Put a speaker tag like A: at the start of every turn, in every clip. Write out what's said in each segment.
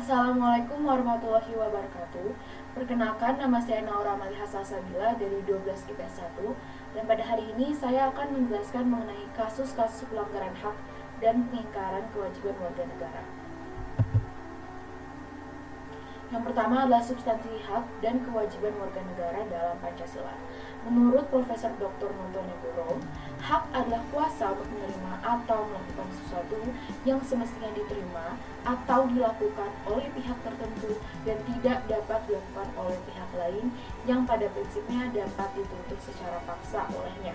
A: Assalamualaikum warahmatullahi wabarakatuh. Perkenalkan, nama saya Naura Maliha Salsabila dari 12 IPS 1. Dan pada hari ini saya akan menjelaskan mengenai kasus-kasus pelanggaran hak dan pengingkaran kewajiban warga negara. Yang pertama adalah substansi hak dan kewajiban warga negara dalam Pancasila. Menurut Profesor Dr. Nontonegoro, hak adalah kuasa untuk menerima atau melakukan sesuatu yang semestinya diterima atau dilakukan oleh pihak tertentu dan tidak dapat dilakukan oleh pihak lain yang pada prinsipnya dapat dituntut secara paksa olehnya.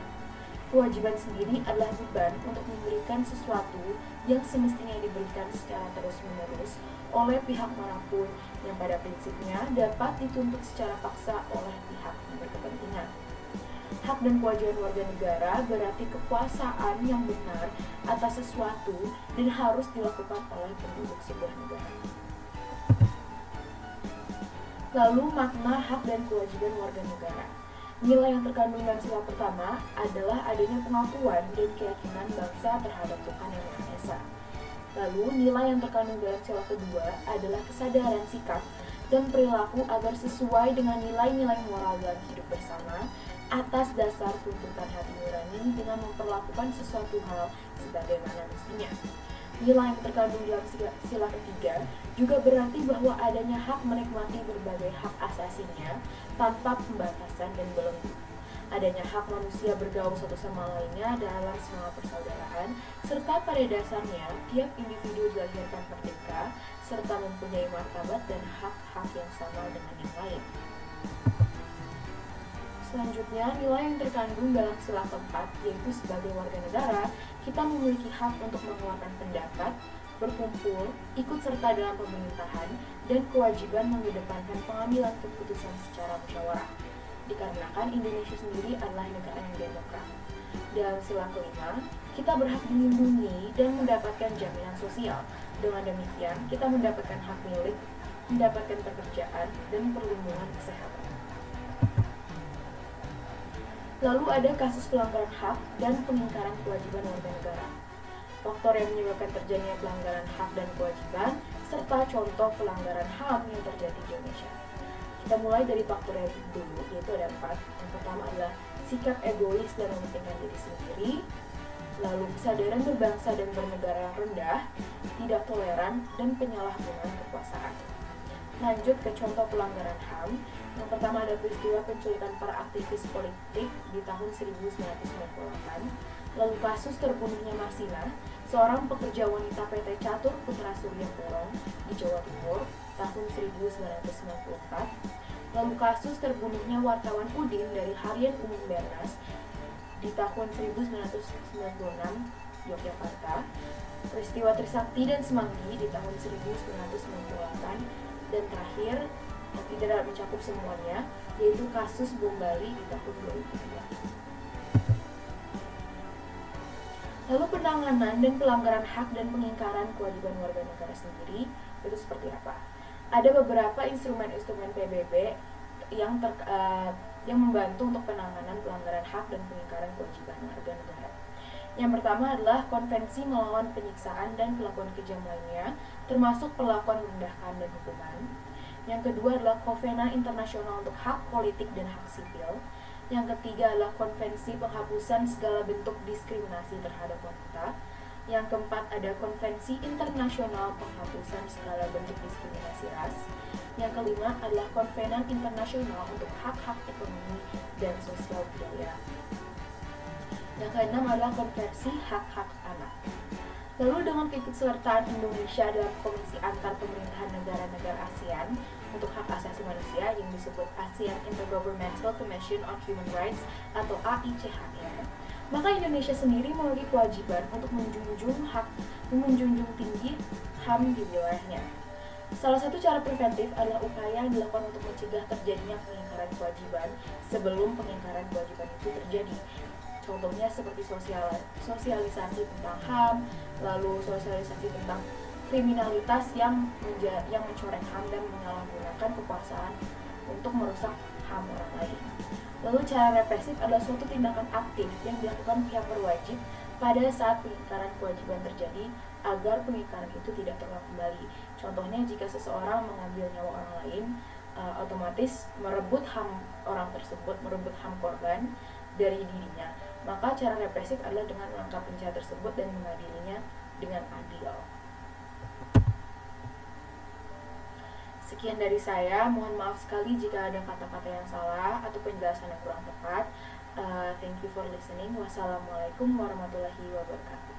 A: Kewajiban sendiri adalah beban untuk memberikan sesuatu yang semestinya diberikan secara terus-menerus oleh pihak manapun yang pada prinsipnya dapat dituntut secara paksa oleh pihak yang berkepentingan. Hak dan kewajiban warga negara berarti kekuasaan yang benar atas sesuatu dan harus dilakukan oleh penduduk sebuah negara. Lalu makna hak dan kewajiban warga negara. Nilai yang terkandung dalam sila pertama adalah adanya pengakuan dan keyakinan bangsa terhadap Tuhan Yang Maha Esa. Lalu nilai yang terkandung dalam sila kedua adalah kesadaran sikap dan perilaku agar sesuai dengan nilai-nilai moral dalam hidup bersama atas dasar tuntutan hati nurani dengan memperlakukan sesuatu hal sebagaimana mestinya. Nilai yang terkandung dalam sila ketiga juga berarti bahwa adanya hak menikmati berbagai hak asasinya tanpa pembatasan dan belenggu. Adanya hak manusia bergaul satu sama lainnya dalam semangat persaudaraan, serta pada dasarnya tiap individu dilahirkan merdeka, serta mempunyai martabat dan hak-hak yang sama dengan yang lain. Selanjutnya, nilai yang terkandung dalam sila keempat, yaitu sebagai warga negara, kita memiliki hak untuk mengeluarkan pendapat, berkumpul, ikut serta dalam pemerintahan, dan kewajiban mengedepankan pengambilan keputusan secara musyawarah. Dikarenakan Indonesia sendiri adalah negara yang demokrat. Dalam sila kelima, kita berhak dilindungi dan mendapatkan jaminan sosial. Dengan demikian, kita mendapatkan hak milik, mendapatkan pekerjaan, dan perlindungan kesehatan. Lalu ada kasus pelanggaran hak dan pengingkaran kewajiban warga negara. Faktor yang menyebabkan terjadinya pelanggaran hak dan kewajiban, serta contoh pelanggaran HAM yang terjadi di Indonesia. Kita mulai dari faktor yang dulu, yaitu ada 4. Yang pertama adalah sikap egois dan mementingkan diri sendiri. Lalu kesadaran berbangsa dan bernegara yang rendah, tidak toleran, dan penyalahgunaan kekuasaan. Lanjut ke contoh pelanggaran HAM. Yang pertama ada peristiwa penculikan para aktivis politik di tahun 1998. Lalu kasus terbunuhnya Masina, seorang pekerja wanita PT Catur Putra Surya Porong di Jawa Timur tahun 1994. Lalu kasus terbunuhnya wartawan Udin dari Harian Umum Bernas di tahun 1996 Yogyakarta. Peristiwa Trisakti dan Semanggi di tahun 1998. Dan terakhir, yang tidak dapat mencakup semuanya, yaitu kasus bom Bali di tahun 2002. Lalu penanganan dan pelanggaran hak dan pengingkaran kewajiban warga negara sendiri itu seperti apa? Ada beberapa instrumen-instrumen PBB yang membantu untuk penanganan pelanggaran hak dan pengingkaran kewajiban warga negara. Yang pertama adalah Konvensi Melawan Penyiksaan dan Perlakuan Kejam lainnya, termasuk perlakuan merendahkan dan hukuman. Yang kedua adalah Covenant Internasional untuk Hak Politik dan Hak Sipil. Yang ketiga adalah Konvensi Penghapusan Segala Bentuk Diskriminasi Terhadap Wanita. Yang keempat ada Konvensi Internasional Penghapusan Segala Bentuk Diskriminasi Ras. Yang kelima adalah Covenant Internasional untuk Hak-Hak Ekonomi dan Sosial Budaya. Yang keenam adalah Konvensi Hak-Hak Anak. Lalu dengan keikutsertaan Indonesia dalam Komisi Antar Pemerintahan Negara-Negara ASEAN untuk Hak Asasi Manusia yang disebut ASEAN Intergovernmental Commission on Human Rights atau AICHR, maka Indonesia sendiri memiliki kewajiban untuk menjunjung tinggi HAM di wilayahnya. Salah satu cara preventif adalah upaya yang dilakukan untuk mencegah terjadinya pengingkaran kewajiban sebelum pengingkaran kewajiban itu terjadi. Contohnya seperti sosialisasi tentang HAM, lalu sosialisasi tentang kriminalitas yang mencoreng HAM dan menyalahgunakan kekuasaan untuk merusak HAM orang lain. Lalu cara represif adalah suatu tindakan aktif yang dilakukan pihak berwajib pada saat pengingkaran kewajiban terjadi agar pengingkaran itu tidak terulang kembali. Contohnya, jika seseorang mengambil nyawa orang lain, otomatis merebut HAM orang tersebut, merebut HAM korban dari dirinya. Maka cara represif adalah dengan menangkap penjahat tersebut dan mengadilinya dengan adil. Sekian dari saya, mohon maaf sekali jika ada kata-kata yang salah atau penjelasan yang kurang tepat. Thank you for listening. Wassalamualaikum warahmatullahi wabarakatuh.